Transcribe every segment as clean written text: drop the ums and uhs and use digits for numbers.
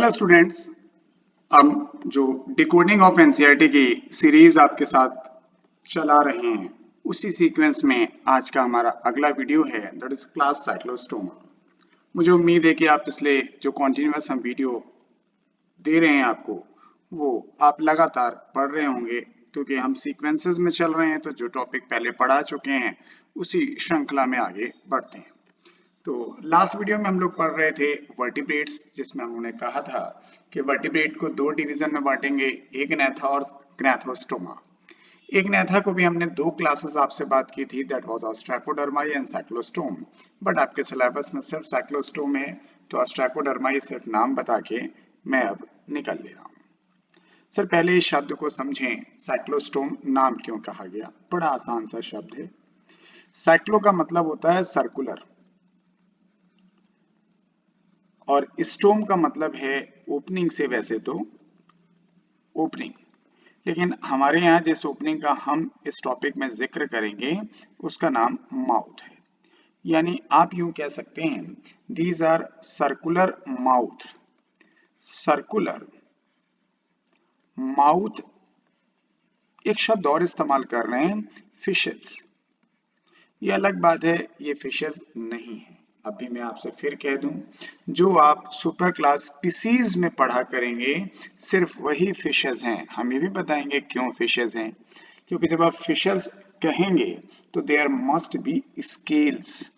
Hello students, हम जो decoding of NCERT की सीरीज आपके साथ चला रहे हैं उसी सीक्वेंस में आज का हमारा अगला वीडियो है, दैट इज क्लास साइक्लोस्टोमा। मुझे उम्मीद है कि आप पिछले जो कॉन्टिन्यूअस हम वीडियो दे रहे हैं आपको वो आप लगातार पढ़ रहे होंगे, क्योंकि हम सीक्वेंसेस में चल रहे हैं तो जो टॉपिक पहले पढ़ा चुके हैं उसी श्रृंखला में आगे बढ़ते हैं। तो लास्ट वीडियो में हम लोग पढ़ रहे थे वर्टिब्रेट्स, जिसमें हमने कहा था कि वर्टिब्रेट को दो डिवीजन में बांटेंगे, एक नेथा और ग्नैथोस्टोमा। एक नेथा को भी हमने दो क्लासेस आपसे बात की थी, that was ostracodermi and cyclostome, but आपके सिलेबस में सिर्फ साइक्लोस्टोम है, तो ऑस्ट्रैकोडर्माई सिर्फ नाम बता के मैं अब निकल ले रहा हूँ। सर पहले इस शब्द को समझें, साइक्लोस्टोम नाम क्यों कहा गया? बड़ा आसान सा शब्द है। साइक्लो का मतलब होता है सर्कुलर और स्टोम का मतलब है ओपनिंग से, वैसे तो ओपनिंग, लेकिन हमारे यहाँ जिस ओपनिंग का हम इस टॉपिक में जिक्र करेंगे उसका नाम माउथ है। यानी आप यूं कह सकते हैं, these are circular mouth. Circular mouth एक शब्द और इस्तेमाल कर रहे हैं, फिशेस। ये अलग बात है, ये फिशेस नहीं है। अभी मैं आपसे फिर कह दूं, जो आप सुपर क्लास स्पीसीज में पढ़ा करेंगे सिर्फ वही फिशेस हैं। हम ये भी बताएंगे क्यों फिशेस हैं, क्योंकि जब आप फिशेस कहेंगे तो देयर मस्ट बी स्केल्स।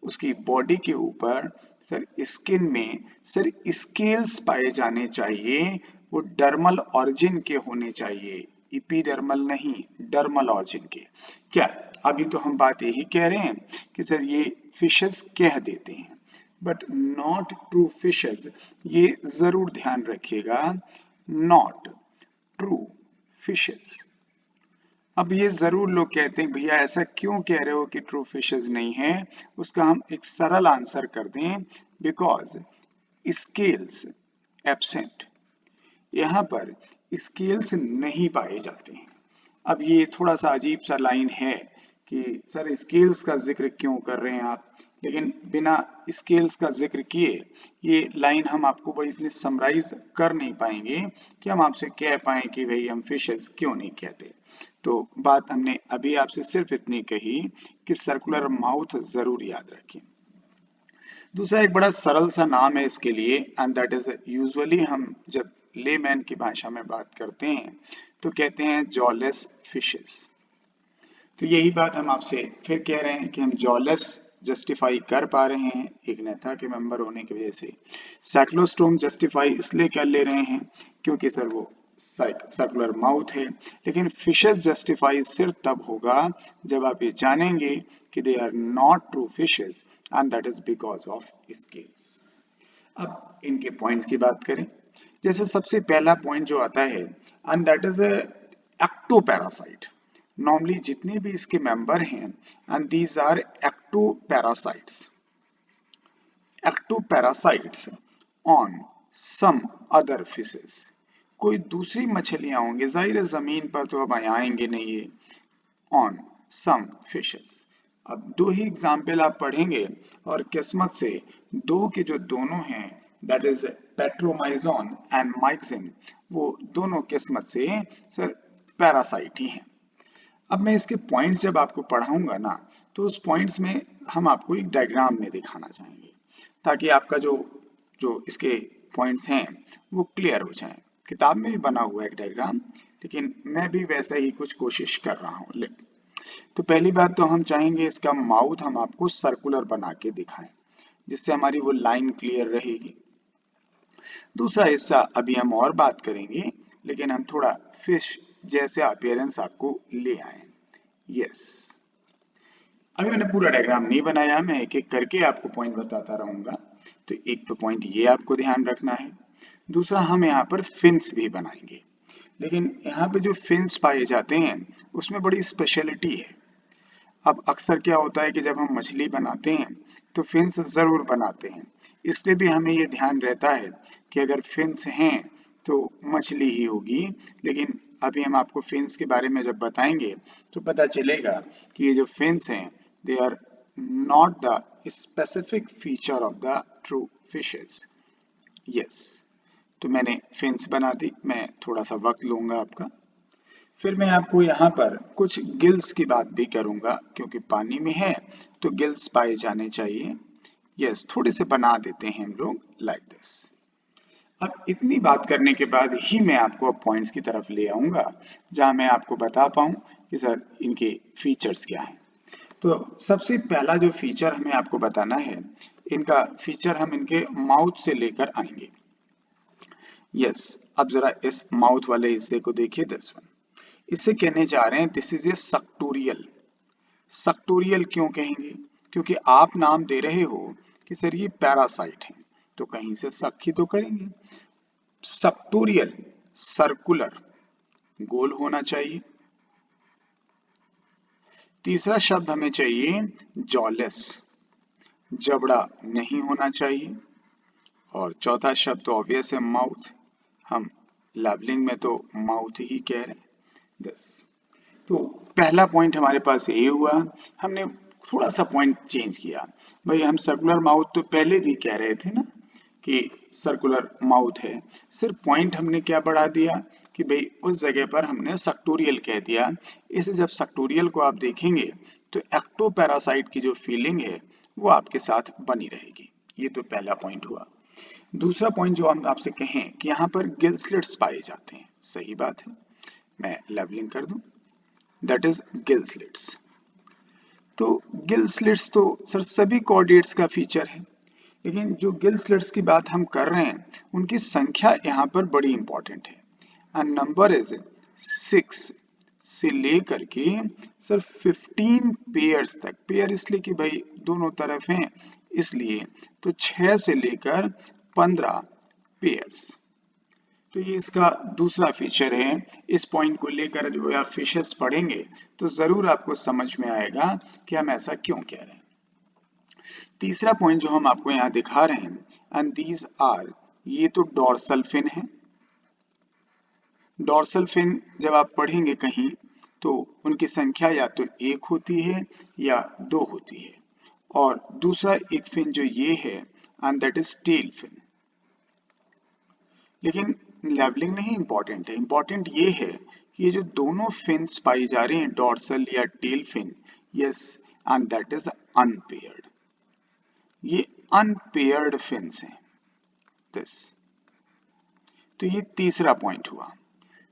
उसकी बॉडी के ऊपर सर स्किन में सर स्केल्स पाए जाने चाहिए, वो डर्मल ऑरिजिन के होने चाहिए, इपीडर्मल नहीं, डर्मल ऑरिजिन के। क्या अभी तो हम बात यही कह रहे हैं कि सर ये फिशेस कह देते हैं, बट नॉट ट्रू फिशेस। ये जरूर ध्यान रखिएगा, नॉट ट्रू फिशेस। अब ये जरूर लोग कहते हैं भैया ऐसा क्यों कह रहे हो कि ट्रू फिशेस नहीं है? उसका हम एक सरल आंसर कर दें, बिकॉज स्केल्स एब्सेंट। यहाँ पर स्केल्स नहीं पाए जाते हैं। अब ये थोड़ा सा अजीब सा लाइन है कि सर स्केल्स का जिक्र क्यों कर रहे हैं आप, लेकिन बिना स्केल्स का जिक्र किए ये लाइन हम आपको बड़ी इतनी समराइज कर नहीं पाएंगे कि हम आपसे कह पाए कि भाई हम फिशेस क्यों नहीं कहते। तो बात हमने अभी आपसे सिर्फ इतनी कही कि सर्कुलर माउथ जरूर याद रखें। दूसरा एक बड़ा सरल सा नाम है इसके लिए, एंड दैट इज यूजुअली हम जब लेमैन की भाषा में बात करते हैं तो कहते हैं जॉलेस फिशेस। तो यही बात हम आपसे फिर कह रहे हैं कि हम जॉलेस जस्टिफाई कर पा रहे हैं एक नेता के मेंबर होने की वजह से। साइक्लोस्टोम जस्टिफाई इसलिए कर ले रहे हैं क्योंकि सर वो सर्कुलर माउथ है, लेकिन फिशेस जस्टिफाई सिर्फ तब होगा जब आप ये जानेंगे कि they are not true fishes and that is because of scales. अब इनके पॉइंट्स की बात करें, जैसे सबसे पहला पॉइंट जो आता है, and that is ectoparasite. Normally जितने भी इसके मेंबर हैं, and these are ectoparasites. Ectoparasites on some other fishes. कोई दूसरी मछलियां होंगी, जाहिर है जमीन पर तो अब आएंगे नहीं ये, ऑन सम फिशेस। अब दो ही एग्जाम्पल आप पढ़ेंगे और किस्मत से दो के जो दोनों हैं, दैट इज पेट्रोमाइजोन एंड माइक्सिन, वो दोनों किस्मत से सर पैरासाइट ही हैं। अब मैं इसके पॉइंट्स जब आपको पढ़ाऊंगा ना, तो उस पॉइंट्स में हम आपको एक डायग्राम में दिखाना चाहेंगे ताकि आपका जो जो इसके पॉइंट्स हैं वो क्लियर हो जाए। किताब में भी बना हुआ है एक डायग्राम, लेकिन मैं भी वैसा ही कुछ कोशिश कर रहा हूँ। तो पहली बात तो हम चाहेंगे इसका माउथ हम आपको सर्कुलर बना के दिखाएं, जिससे हमारी वो लाइन क्लियर रहेगी। दूसरा हिस्सा अभी हम और बात करेंगे, लेकिन हम थोड़ा फिश जैसे अपीयरेंस आपको ले आए। यस, अभी मैंने पूरा डायग्राम नहीं बनाया, मैं एक एक करके आपको पॉइंट बताता रहूंगा। तो एक तो पॉइंट ये आपको ध्यान रखना है। दूसरा हम यहाँ पर फिन्स भी बनाएंगे, लेकिन यहाँ पे जो फिन्स पाए जाते हैं उसमें बड़ी स्पेशलिटी है। अब अक्सर क्या होता है कि जब हम मछली बनाते हैं तो फिन्स जरूर बनाते हैं, इसलिए भी हमें ये ध्यान रहता है कि अगर फिन्स हैं तो मछली ही होगी। लेकिन अभी हम आपको फिन्स के बारे में जब बताएंगे तो पता चलेगा कि ये जो फिन्स हैं they are not the specific feature of the true fishes. Yes, तो मैंने फिन्स बना दी। मैं थोड़ा सा वक्त लूंगा आपका। फिर मैं आपको यहाँ पर कुछ गिल्स की बात भी करूंगा, क्योंकि पानी में है तो गिल्स पाए जाने चाहिए। यस, थोड़े से बना देते हैं हम लोग लाइक दिस। अब इतनी बात करने के बाद ही मैं आपको अब पॉइंट्स की तरफ ले आऊंगा, जहां मैं आपको बता पाऊं कि सर इनके फीचर्स क्या हैं। तो सबसे पहला जो फीचर हमें आपको बताना है, इनका फीचर हम इनके माउथ से लेकर आएंगे। यस, अब जरा इस माउथ वाले हिस्से को देखिए, दिस वन। इसे कहने जा रहे हैं दिस इज ए सक्टोरियल। सक्टोरियल क्यों कहेंगे? क्योंकि आप नाम दे रहे हो कि सर ये पैरासाइट है, तो कहीं से सक ही तो करेंगे। सक्टोरियल, सर्कुलर, गोल होना चाहिए। तीसरा शब्द हमें चाहिए जॉलेस, जबड़ा नहीं होना चाहिए। और चौथा शब्द तो ऑब्वियस है, माउथ। हम लेबलिंग में तो माउथ ही कह रहे हैं। बस, तो पहला पॉइंट हमारे पास ये हुआ। हमने थोड़ा सा पॉइंट चेंज किया। भाई हम सर्कुलर माउथ तो पहले भी कह रहे थे ना कि सर्कुलर माउथ है, सिर्फ पॉइंट हमने क्या बढ़ा दिया कि भाई उस जगह पर हमने सक्टोरियल कह दिया। इसे जब सक्टोरियल को आप देखेंगे तो एक्टोपैरासाइट की जो फीलिंग है वो आपके साथ बनी रहेगी। ये तो पहला पॉइंट हुआ। दूसरा पॉइंट जो हम आपसे कहें कि यहाँ पर गिल स्लिट्स पाए जाते हैं, सही बात है। मैं लेबलिंग कर दूं, दैट इज गिल स्लिट्स। तो गिल स्लिट्स तो सर सभी कॉर्डेट्स का फीचर है, लेकिन जो गिल स्लिट्स की बात हम कर रहे हैं उनकी संख्या यहाँ पर बड़ी इंपॉर्टेंट है। एंड नंबर इज 6 से लेकर के सर 15 पेयर्स तक। पेयर इसलिए कि भाई दोनों तरफ हैं इसलिए, तो 6 से लेकर 15 पेयर्स। तो ये इसका दूसरा फीचर है। इस पॉइंट को लेकर जो आप फिशेस पढ़ेंगे तो जरूर आपको समझ में आएगा कि हम ऐसा क्यों कह रहे हैं। तीसरा पॉइंट जो हम आपको यहाँ दिखा रहे हैं, एंड दीज आर, ये तो डॉर्सल फिन है। डॉर्सल फिन जब आप पढ़ेंगे कहीं तो उनकी संख्या या तो 1 होती है या 2 होती है। और दूसरा एक फिन जो ये है, and that is tail fin. लेकिन लेबलिंग नहीं इंपॉर्टेंट है, इंपॉर्टेंट ये है कि ये जो दोनों फिन्स पाई जा रही हैं, डॉर्सल या tail fin, yes, and that is unpaired. ये अनपेयर्ड फिन्स हैं दिस। तो ये तीसरा पॉइंट हुआ,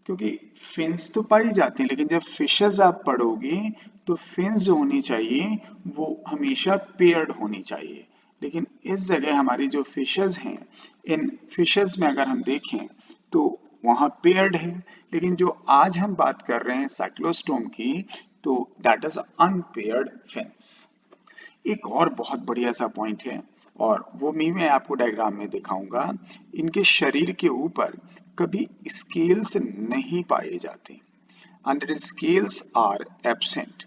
क्योंकि फिन्स तो पाई जाती हैं लेकिन जब फिशेस आप पढ़ोगे तो फिन्स जो होनी चाहिए वो हमेशा पेयर्ड होनी चाहिए। लेकिन इस जगह हमारी जो फिशेस हैं, इन फिशेस में अगर हम देखें तो वहां पेयर्ड है, लेकिन जो आज हम बात कर रहे हैं साइक्लोस्टोम की, तो दैट इज अनपेयर्ड फिन्स। एक और बहुत बढ़िया सा पॉइंट है, और वो भी मैं आपको डायग्राम में दिखाऊंगा। इनके शरीर के ऊपर कभी स्केल्स नहीं पाए जाते, अंडर स्केल्स आर एब्सेंट।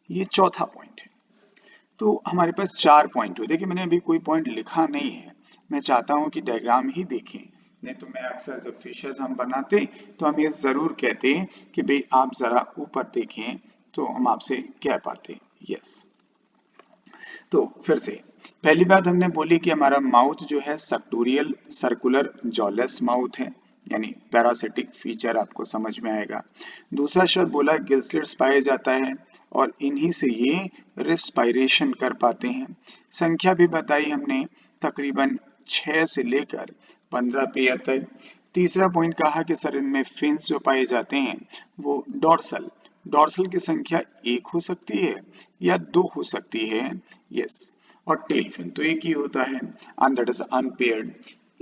ये चौथा पॉइंट है। तो हमारे पास 4 पॉइंट हुए। देखिए मैंने अभी कोई पॉइंट लिखा नहीं है, मैं चाहता हूं कि डायग्राम ही देखें। नहीं तो मैं अक्सर जब फिशेस हम बनाते तो हम ये जरूर कहते कि भाई आप जरा ऊपर देखें, तो हम आपसे कह पाते यस। तो फिर से पहली बात हमने बोली कि हमारा माउथ जो है सक्टोरियल सर्कुलर जॉलेस माउथ है, यानी पैरासिटिक फीचर आपको समझ में आएगा। दूसरा शब्द बोला गिल स्लिट्स पाया जाता है और इन्हीं से ये रिस्पायरेशन कर पाते हैं। संख्या भी बताई हमने, तकरीबन 6 से लेकर 15 पेयर तक। तीसरा पॉइंट कहा कि सर इनमें फिन्स जो पाए जाते हैं वो डॉर्सल, डॉर्सल की संख्या 1 हो सकती है या 2 हो सकती है, यस। और टेल फिन तो एक ही होता है, and that is unpaired.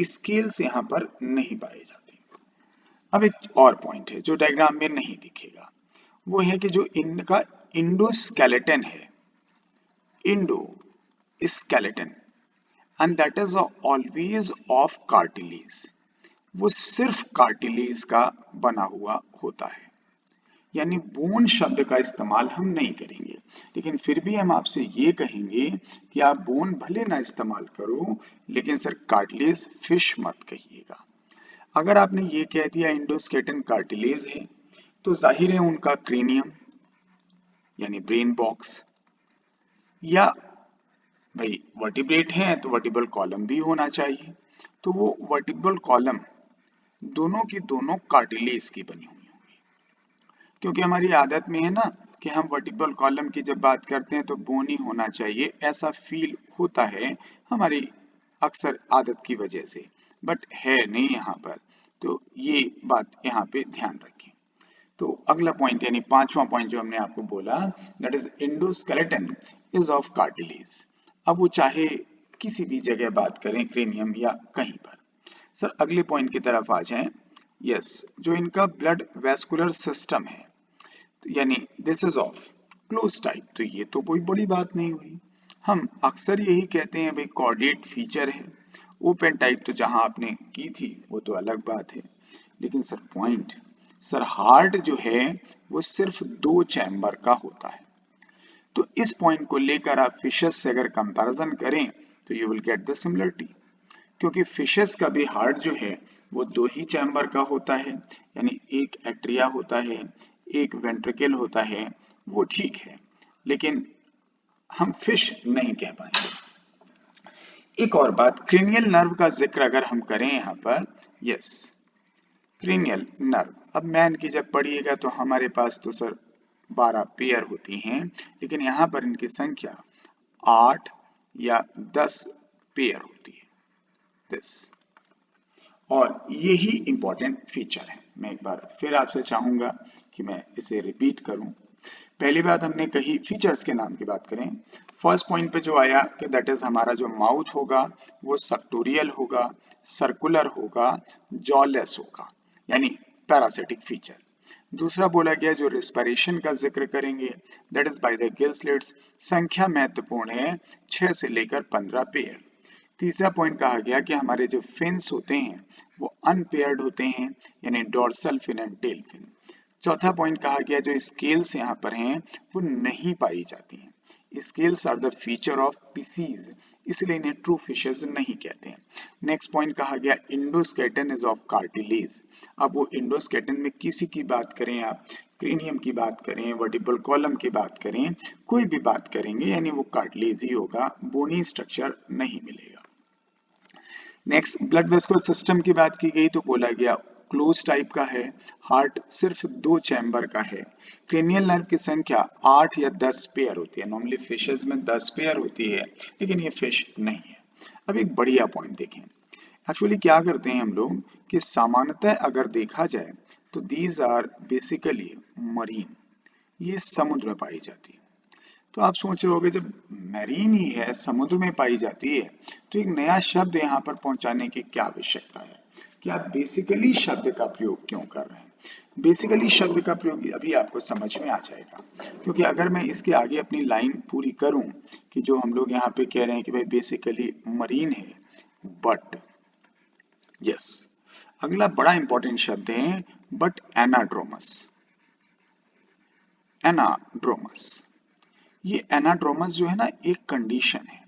Scales यहाँ पर नहीं पाए जाते। अब एक और पॉइंट है जो डायग्राम में नहीं दिखेगा, वो है कि जो इनका इंडोस्केलेटन है, Indo skeleton, and that is always of cartilage. वो सिर्फ कार्टिलेज का बना हुआ होता है, यानी बोन शब्द का इस्तेमाल हम नहीं करेंगे। लेकिन फिर भी हम आपसे ये कहेंगे कि आप बोन भले ना इस्तेमाल करो, लेकिन सर कार्टिलेज फिश मत कहिएगा। अगर आपने ये कह दिया इंडोस्केलेटन कार्टिलेज है, तो जाहिर है उनका क्रेनियम यानी ब्रेन बॉक्स, या भाई वर्टिब्रेट हैं तो वर्टिब्रल कॉलम भी होना चाहिए। तो वो वर्टिब्रल कॉलम दोनों की दोनों कार्टिलेज की बनी हुई होंगी, क्योंकि हमारी आदत में है ना कि हम वर्टिब्रल कॉलम की जब बात करते हैं तो बोनी होना चाहिए, ऐसा फील होता है हमारी अक्सर आदत की वजह से, बट है नहीं यहाँ पर। तो ये बात यहाँ पे ध्यान रखें। तो अगला पॉइंट यानी पांचवा पॉइंट जो हमने आपको बोला, that is endoskeleton is of cartilage. अब वो चाहे किसी भी जगह बात करें, क्रेनियम या कहीं पर। सर अगले पॉइंट की तरफ आ जाएं। यस, जो इनका ब्लड वेस्कुलर सिस्टम है, यानी this is of close type, तो ये तो कोई बड़ी बात नहीं हुई। हम अक्सर यही कहते हैं भाई कॉर्डेट फीचर है। ओपन टाइप तो जहां आपने की थी वो तो अलग बात है, लेकिन सर पॉइंट, सर हार्ट जो है वो सिर्फ 2 चैम्बर का होता है। तो इस पॉइंट को लेकर आप फिशेस से अगर कंपैरिजन करें तो you will get the similarity, क्योंकि फिशेस का भी हार्ट जो है वो 2 ही चैम्बर का होता है, यानी एक एट्रिया होता है, एक वेंट्रिकल होता है, वो ठीक है, लेकिन हम फिश नहीं कह पाएंगे। एक और बात, क्रेनियल नर्व का जिक्र अगर हम करें यहाँ पर, यस, क्रेनियल नर्व, अब मैन की जब पढ़िएगा तो हमारे पास तो सर 12 पेयर होती हैं, लेकिन यहाँ पर इनकी संख्या 8 या 10 पेयर होती है, दिस, और यही इंपॉर्टेंट फीचर है। मैं एक बार फिर आपसे चाहूंगा कि मैं इसे रिपीट करूं। पहली बात हमने कही, फीचर्स के नाम की बात करें, फर्स्ट पॉइंट पे जो आया कि दैट इज हमारा जो माउथ होगा वो सक्टोरियल होगा, सर्कुलर होगा, जॉलेस होगा, यानी पैरासिटिक फीचर। दूसरा बोला गया जो रेस्पिरेशन का जिक्र करेंगे, that is by the gill slits, संख्या महत्वपूर्ण है, 6 से लेकर 15 पेयर। तीसरा पॉइंट कहा गया कि हमारे जो फिन्स होते हैं वो अनपेयर्ड होते हैं, यानी dorsal fin and tail fin. चौथा पॉइंट कहा गया जो स्केल्स यहाँ पर हैं वो नहीं पाई जाती हैं, scales are the feature of Pisces, इसलिए इन्हें ट्रू फिशेस नहीं कहते हैं। नेक्स्ट पॉइंट कहा गया इंडोस्केलेटन इज ऑफ कार्टिलेज। अब वो इंडोस्केलेटन में किसी की बात करें आप, क्रेनियम की बात करें, वर्टिब्रल कॉलम की बात करें, कोई भी बात करेंगे यानी वो कार्टिलेज ही होगा, बोनी स्ट्रक्चर नहीं मिलेगा। नेक्स्ट ब्लड वेस्कुलर सिस्टम की बात की गई तो बोला गया क्लोज टाइप का है, हार्ट सिर्फ 2 चैम्बर का है, क्रेनियल नर्व की संख्या 8 या 10 पेयर होती है, नॉर्मली फिशेस में 10 पेयर होती है, लेकिन ये फिश नहीं है। अब एक बढ़िया पॉइंट देखें, एक्चुअली क्या करते हैं हम लोग कि सामान्यतः अगर देखा जाए तो दीज आर बेसिकली मरीन, ये समुद्र में पाई जाती है। तो आप सोच रहे होगे जब मैरीन ही है, समुद्र में पाई जाती है, तो एक नया शब्द यहाँ पर पहुंचाने की क्या आवश्यकता है कि आप बेसिकली शब्द का प्रयोग क्यों कर रहे हैं। बेसिकली शब्द का प्रयोग अभी आपको समझ में आ जाएगा, क्योंकि अगर मैं इसके आगे अपनी लाइन पूरी करूं कि जो हम लोग यहाँ पे कह रहे हैं कि भाई बेसिकली मरीन है, बट यस, अगला बड़ा इंपॉर्टेंट शब्द है बट एनाड्रोमस। एनाड्रोमस, ये एनाड्रोमस जो है ना एक कंडीशन है।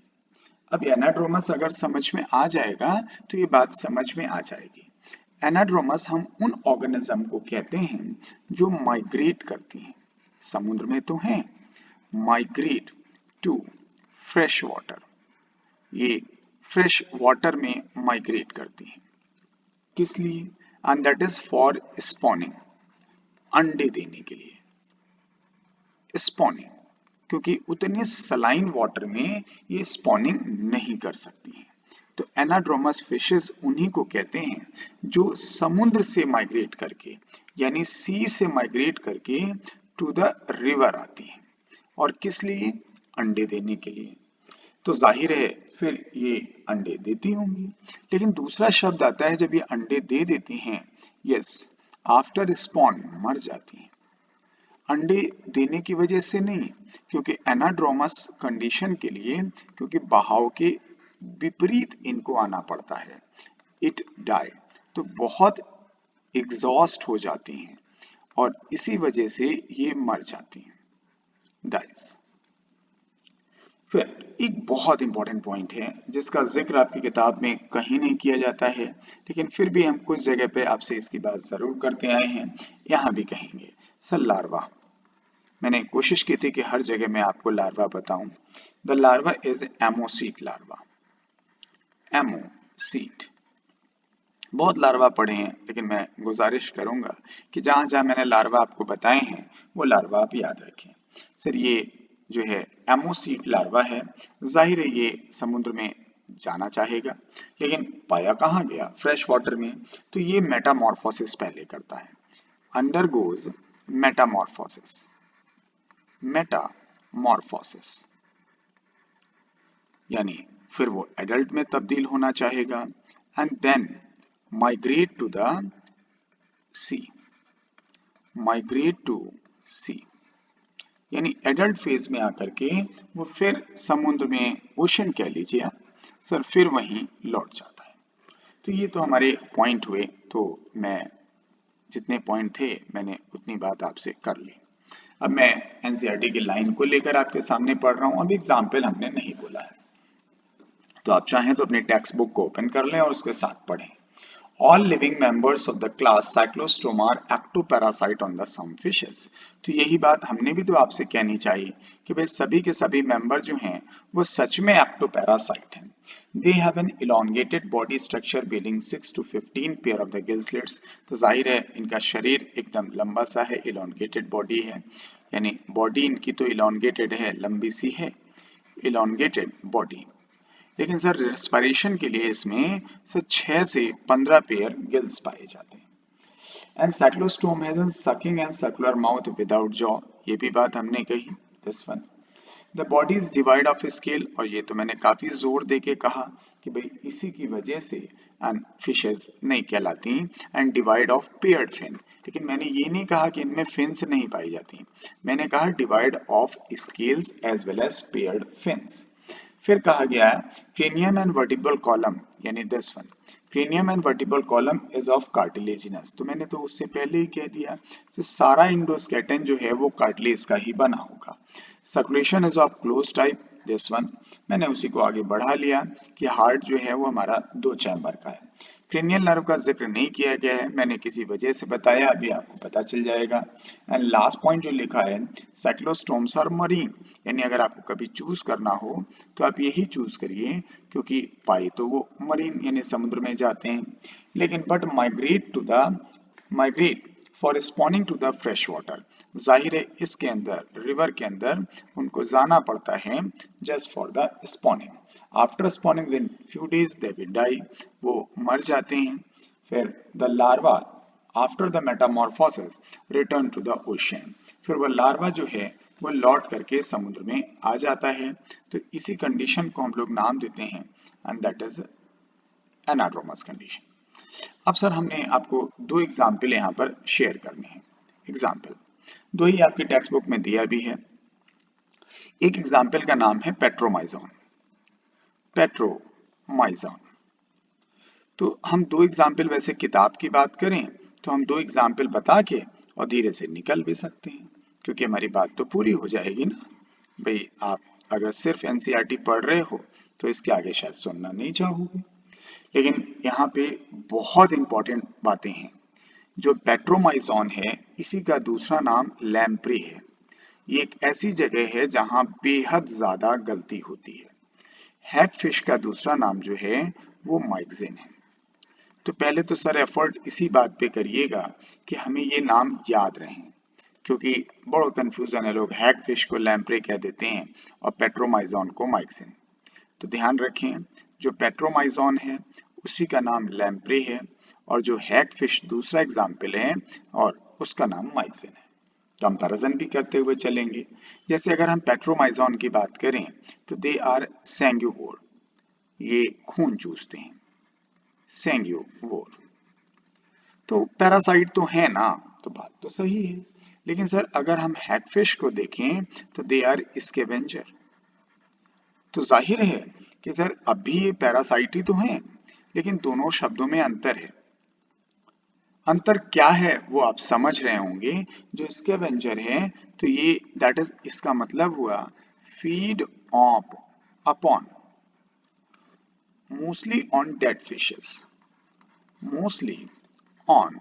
अब एनाड्रोमस अगर समझ में आ जाएगा तो ये बात समझ में आ जाएगी। एनाड्रोमस हम उन ऑर्गेनिज्म को कहते हैं जो माइग्रेट करती हैं, समुद्र में तो हैं, माइग्रेट टू फ्रेश वाटर, ये फ्रेश वाटर में माइग्रेट करती हैं, किस लिए, and that is for spawning, अंडे देने के लिए, स्पॉनिंग, क्योंकि उतने सलाइन वाटर में ये स्पॉनिंग नहीं कर सकती हैं। तो एनाड्रोमस फिशेस उन्हीं को कहते हैं जो समुद्र से माइग्रेट करके, यानी सी से माइग्रेट करके टू द रिवर आती हैं, और किस लिए, अंडे देने के लिए। तो जाहिर है फिर ये अंडे देती होंगी, लेकिन दूसरा शब्द आता है जब ये अंडे दे देती हैं, यस, आफ्टर स्पॉन मर जाती हैं। अंडे देने की वजह से नहीं, क्योंकि एनाड्रोमस कंडीशन के लिए, क्योंकि बहाव के विपरीत इनको आना पड़ता है, इट डाई, तो बहुत एग्जॉस्ट हो जाती हैं और इसी वजह से ये मर जाती हैं, डाइस। फिर एक बहुत इंपॉर्टेंट पॉइंट है जिसका जिक्र आपकी किताब में कहीं नहीं किया जाता है, लेकिन फिर भी हम कुछ जगह पे आपसे इसकी बात जरूर करते आए हैं, यहां भी कहेंगे। सर लार्वा, मैंने कोशिश की थी कि हर जगह मैं आपको लार्वा बताऊं। द लार्वा इज एमोसीट लार्वा, एमोसीट बहुत लार्वा पढ़े हैं, लेकिन मैं गुजारिश करूंगा कि जहां जहां मैंने लार्वा आपको बताए हैं वो लार्वा आप याद रखें। सर ये जो है एमोसीड लार्वा है, जाहिर है ये समुद्र में जाना चाहेगा, लेकिन पाया कहाँ गया, फ्रेश वाटर में। तो ये मेटामॉर्फोसिस पहले करता है, अंडरगोज मेटामॉर्फोसिस। मेटामॉर्फोसिस यानी फिर वो एडल्ट में तब्दील होना चाहेगा, and then migrate to the sea. Migrate to sea यानी एडल्ट फेज में आकर के वो फिर समुद्र में, ओशन कह लीजिए आप सर, फिर वहीं लौट जाता है। तो ये तो हमारे पॉइंट हुए, तो मैं जितने पॉइंट थे मैंने उतनी बात आपसे कर ली। अब मैं एनसीईआरटी की लाइन को लेकर आपके सामने पढ़ रहा हूं। अब एग्जाम्पल हमने नहीं बोला है, तो आप चाहें तो अपनी टेक्स्ट बुक को ओपन कर लें और उसके साथ पढ़ें। All living members of the class Cyclostoma are ectoparasite on the some fishes। तो यही बात हमने भी तो आपसे कहनी चाहिए कि भाई सभी के सभी मेंबर जो हैं वो सच में ectoparasite हैं। They have an elongated body structure bearing 6 to 15 pair of the gill slits। तो जाहिर है इनका शरीर एकदम लंबा सा है, elongated body है, यानी बॉडी इनकी तो elongated है, लंबी सी है, elongated body। लेकिन सर रेस्पिरेशन के लिए इसमें सर 6 से 15 पेयर गिल्स पाए जाते हैं। And cyclostome has an sucking and circular mouth without jaw, ये भी बात हमने कही। This one the body is divide of scale, और ये तो मैंने काफी जोर दे के कहा कि भाई इसी की वजह से एंड फिशेस नहीं कहलाती, and devoid of paired fin. लेकिन मैंने ये नहीं कहा कि इनमें फिन्स नहीं पाई जाती, मैंने कहा devoid of scales as well as paired fins. फिर कहा गया है क्रेनियम एंड वर्टिब्रल कॉलम, यानी this one cranium and vertebral column is of cartilaginous. तो मैंने तो उससे पहले ही कह दिया सारा इंडोस्केलेटन जो है वो कार्टिलेज का ही बना होगा। Circulation is of close type, this one मैंने उसी को आगे बढ़ा लिया कि हार्ट जो है वो हमारा 2 चैम्बर का है। क्रेनियल नर्व का जिक्र नहीं किया गया है, मैंने किसी वजह से बताया, अभी आपको पता चल जाएगा। एंड लास्ट पॉइंट जो लिखा है साइक्लोस्टोम्स आर मरीन, यानी अगर आपको कभी चूज करना हो तो आप यही चूज करिए, क्योंकि पाए तो वो मरीन यानी समुद्र में जाते हैं, लेकिन but migrate for spawning to the fresh water. जाहिर है इसके अंदर रिवर के अंदर उनको जाना पड़ता है just for the spawning. After spawning with few days they will die, वो मर जाते हैं। फिर the larva after the metamorphosis return to the ocean, फिर वो लार्वा जो है वो लौट करके समुद्र में आ जाता है। तो इसी कंडीशन को हम लोग नाम देते हैं and that is anadromous condition. अब सर हमने आपको 2 एग्जाम्पल यहाँ पर शेयर करने हैं। एग्जाम्पल 2 ही आपकी टेक्स्ट बुक में दिया भी है। एक एग्जाम्पल का नाम है पेट्रोमाइजोन। पेट्रोमाइजोन तो हम 2 एग्जाम्पल, वैसे किताब की बात करें तो हम 2 एग्जाम्पल बता के और धीरे से निकल भी सकते हैं, क्योंकि हमारी बात तो पूरी हो जाएगी ना। भाई आप अगर सिर्फ एनसीईआरटी पढ़ रहे हो तो इसके आगे शायद सुनना नहीं चाहोगे, लेकिन यहाँ पे बहुत इंपॉर्टेंट बातें हैं। जो पेट्रोमाइजोन है इसी का दूसरा नाम लैम्प्रे है। ये एक ऐसी जगह है जहां बेहद ज्यादा गलती होती है। हैगफिश का दूसरा नाम जो है वो माइक्सिन है। तो पहले तो सर एफर्ट इसी बात पे करिएगा कि हमें ये नाम याद रहें, क्योंकि बड़ा कंफ्यूजन है, लोग हैगफिश को लैम्प्रे कह देते हैं और पेट्रोमाइजोन को माइक्सिन। तो ध्यान रखें, जो पेट्रोमाइजोन है उसी का नाम लैम्प्रे है, और जो हैगफिश दूसरा एग्जाम्पल है और उसका नाम माइक्सिन है। कंपैरिजन भी करते हुए चलेंगे। जैसे अगर हम पेट्रोमाइजोन की बात करें तो दे आर सैंग्यूवोर, ये खून चूसते हैं, सैंग्यूवोर। तो पैरासाइट तो है ना, तो बात तो सही है। लेकिन सर अगर हम हैगफिश को देखें तो दे आर स्कैवेंजर। तो जाहिर है कि सर अब भी ये पैरासाइट ही तो हैं, लेकिन दोनों शब्दों में अंतर है। अंतर क्या है वो आप समझ रहे होंगे। जो स्कैवेंजर है तो ये दैट इज, इसका मतलब हुआ feed of upon mostly on dead fishes, mostly on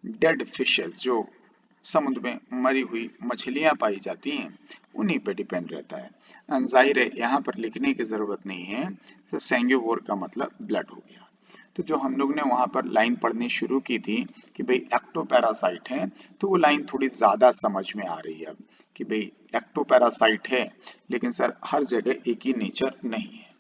dead fishes, जो समुद्र में मरी हुई मछलियां पाई जाती हैं उन्हीं पे डिपेंड रहता है। जाहिर है यहाँ पर लिखने की जरूरत नहीं है, सैंग्यूवोर का मतलब ब्लड हो गया। तो जो हम लोग ने वहां पर लाइन पढ़नी शुरू की थी कि भाई एक्टोपैरासाइट है, तो वो लाइन थोड़ी ज्यादा समझ में आ रही है अब कि भाई एक्टोपैरासाइट है, लेकिन सर हर जगह एक ही नेचर नहीं है।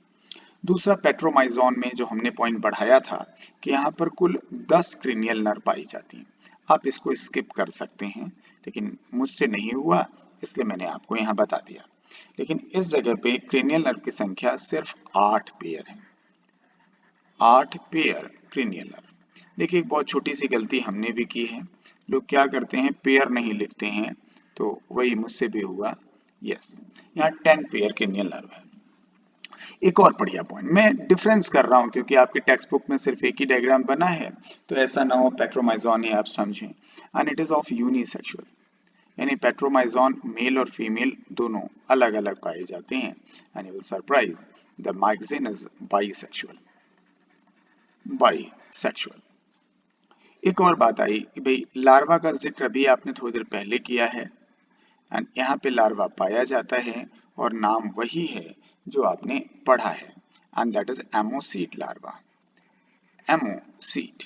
दूसरा, पेट्रोमाइजोन में जो हमने पॉइंट बढ़ाया था कि यहाँ पर कुल 10 क्रेनियल नर्व पाई जाती हैं। आप इसको स्किप कर सकते हैं, लेकिन मुझसे नहीं हुआ इसलिए मैंने आपको यहाँ बता दिया। लेकिन इस जगह पे क्रेनियल नर्व की संख्या सिर्फ 8 पेयर है। 8 पेयर क्रेनियल नर्व। देखिए एक बहुत छोटी सी गलती हमने भी की है। लोग क्या करते हैं, पेयर नहीं लिखते हैं, तो वही मुझसे भी हुआ। यस, यहाँ 10 पेयर क्रेनियल नर्व है। एक और बढ़िया पॉइंट, मैं डिफरेंस कर रहा हूं क्योंकि आपके टेक्स्ट बुक में सिर्फ एक ही डायग्राम बना है, तो ऐसा ना हो पेट्रोमाइजोन ही आप समझें। And it is of unisexual, यानी पेट्रोमाइजोन मेल और फीमेल दोनों अलग अलग पाए जाते हैं। And you will surprise, the magazine is bisexual. Bisexual. एक और बात आई कि भाई लार्वा का जिक्र भी आपने थोड़ी देर पहले किया है, एंड यहाँ पे लार्वा पाया जाता है और नाम वही है जो आपने पढ़ा है, एंड दैट इज एमोसीट लार्वा। एमोसीट।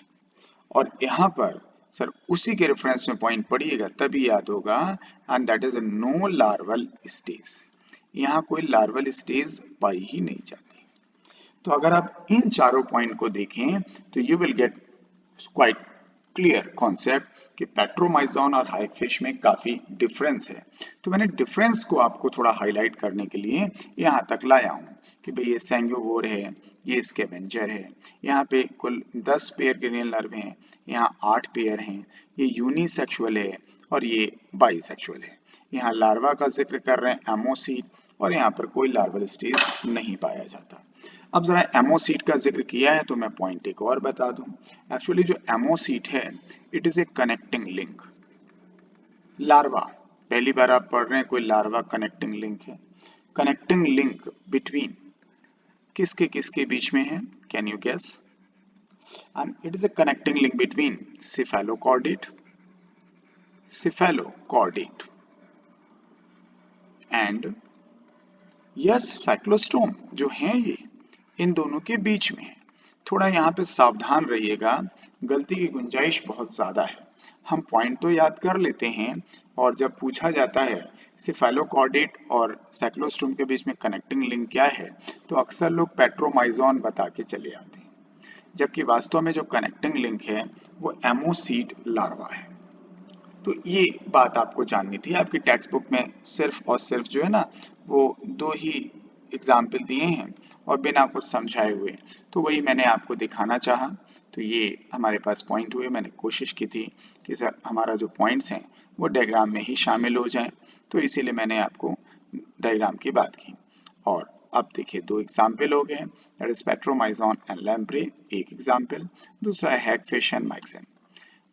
और यहाँ पर सर उसी के रेफरेंस में पॉइंट पढ़िएगा तभी याद होगा, and that is no larval stage. यहाँ कोई लार्वल स्टेज पाई ही नहीं जाती। तो अगर आप इन चारों पॉइंट को देखें तो you will get quite clear concept कि पेट्रोमाइजोन और हाइफिश में काफी डिफरेंस है। तो मैंने डिफरेंस को आपको थोड़ा हाईलाइट करने के लिए यहाँ तक लाया हूँ कि भाई ये सैंग्योवोर है, ये स्कैवेंजर है। यहाँ पे कुल 10 पेयर क्रेनियल नर्व हैं, यहाँ 8 पेयर हैं। ये यूनिसेक्सुअल है और ये बाइसेक्सुअल है। यहाँ लार्वा का जिक्र कर रहे हैं एमोसीट, और यहाँ पर कोई लार्वल स्टेज नहीं पाया जाता। अब जरा एमोसीट का जिक्र किया है तो मैं पॉइंट एक और बता दूं। एक्चुअली जो एमोसीट है, it is a connecting link. Larva, पहली बार आप पढ़ रहे हैं कोई लार्वा कनेक्टिंग लिंक है। कनेक्टिंग लिंक बिटवीन किसके बीच में है, can you guess? And it is a connecting link between cephalochordate and yes cyclostome, जो है ये इन दोनों के बीच में है। थोड़ा यहाँ पे सावधान रहिएगा, गलती की गुंजाइश बहुत ज्यादा है। हम पॉइंट तो याद कर लेते हैं, और जब पूछा जाता है सिफेलोकॉर्डेट और साइक्लोस्टोम के बीच में कनेक्टिंग लिंक क्या है, तो अक्सर लोग पेट्रोमाइजोन बता के चले आते हैं, जबकि वास्तव में जो कनेक्टिंग लिंक है वो एमोसीट लार्वा है। तो ये बात आपको जाननी थी। आपकी टेक्स्ट बुक में सिर्फ और सिर्फ जो है ना, वो 2 ही एग्जाम्पल दिए हैं और बिना कुछ समझाए हुए, तो वही मैंने आपको दिखाना चाहा। तो ये हमारे पास पॉइंट हुए। मैंने कोशिश की थी कि सर हमारा जो पॉइंट्स हैं वो डायग्राम में ही शामिल हो जाएं, तो इसीलिए मैंने आपको डायग्राम की बात की। और अब देखिए 2 एग्जाम्पल हो गए, that is Petromyzon and lamprey एक एग्जाम्पल, दूसरा है हैगफिश एंड मैगजीन।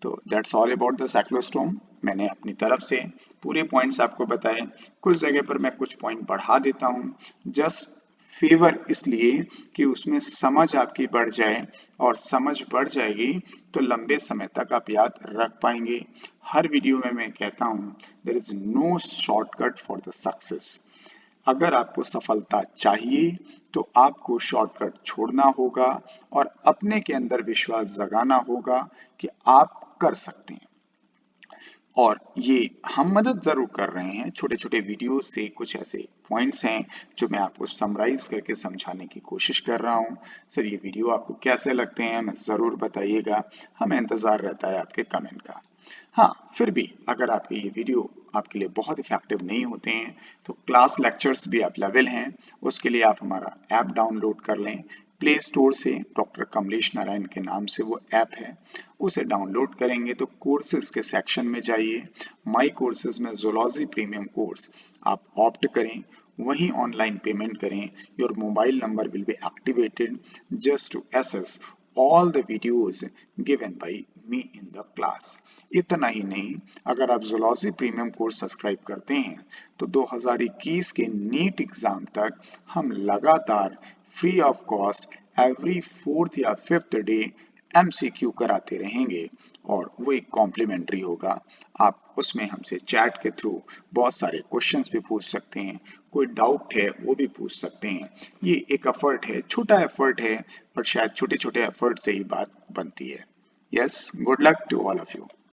तो that's all about the cyclostome. मैंने अपनी तरफ से पूरे पॉइंट्स आपको बताए। कुछ जगह पर मैं कुछ पॉइंट बढ़ा देता हूँ, जस्ट फेवर इसलिए कि उसमें समझ आपकी बढ़ जाए, और समझ बढ़ जाएगी तो लंबे समय तक आप याद रख पाएंगे। हर वीडियो में मैं कहता हूँ, there is no shortcut for the success. अगर आपको सफलता चाहिए तो आपको शॉर्टकट छोड़ना होगा और अपने के अंदर विश्वास जगाना होगा कि आप कर सकते हैं। और ये हम मदद जरूर कर रहे हैं, छोटे छोटे वीडियो से कुछ ऐसे पॉइंट्स हैं जो मैं आपको समराइज करके समझाने की कोशिश कर रहा हूं। सर ये वीडियो आपको कैसे लगते हैं हमें जरूर बताइएगा, हमें इंतजार रहता है आपके कमेंट का। हाँ, फिर भी अगर आपके ये वीडियो आपके लिए बहुत इफेक्टिव नहीं होते हैं तो क्लास लेक्चर्स भी अवेलेबल हैं। उसके लिए आप हमारा ऐप डाउनलोड कर लें प्ले स्टोर से, डॉक्टर कमलेश नारायण के नाम से वो ऐप है। उसे डाउनलोड करेंगे तो कोर्सेज के सेक्शन में जाइए, माई कोर्सेज में जूलॉजी प्रीमियम कोर्स आप ऑप्ट करें, वहीं ऑनलाइन पेमेंट करें। Your mobile number will be activated just to access all the videos given by me in the class। इतना ही नहीं, अगर आप जूलॉजी प्रीमियम कोर्स सब्सक्राइब करते हैं तो 2021 के नीट एग्जाम तक हम लगातार free of cost every 4th या 5th डे MCQ कराते रहेंगे और वो एक कॉम्प्लीमेंट्री होगा। आप उसमें हमसे चैट के थ्रू बहुत सारे क्वेश्चंस भी पूछ सकते हैं, कोई डाउट है वो भी पूछ सकते हैं। ये एक एफर्ट है, छोटा एफर्ट है, पर शायद छोटे छोटे एफर्ट से ही बात बनती है। Yes, good luck to all of you.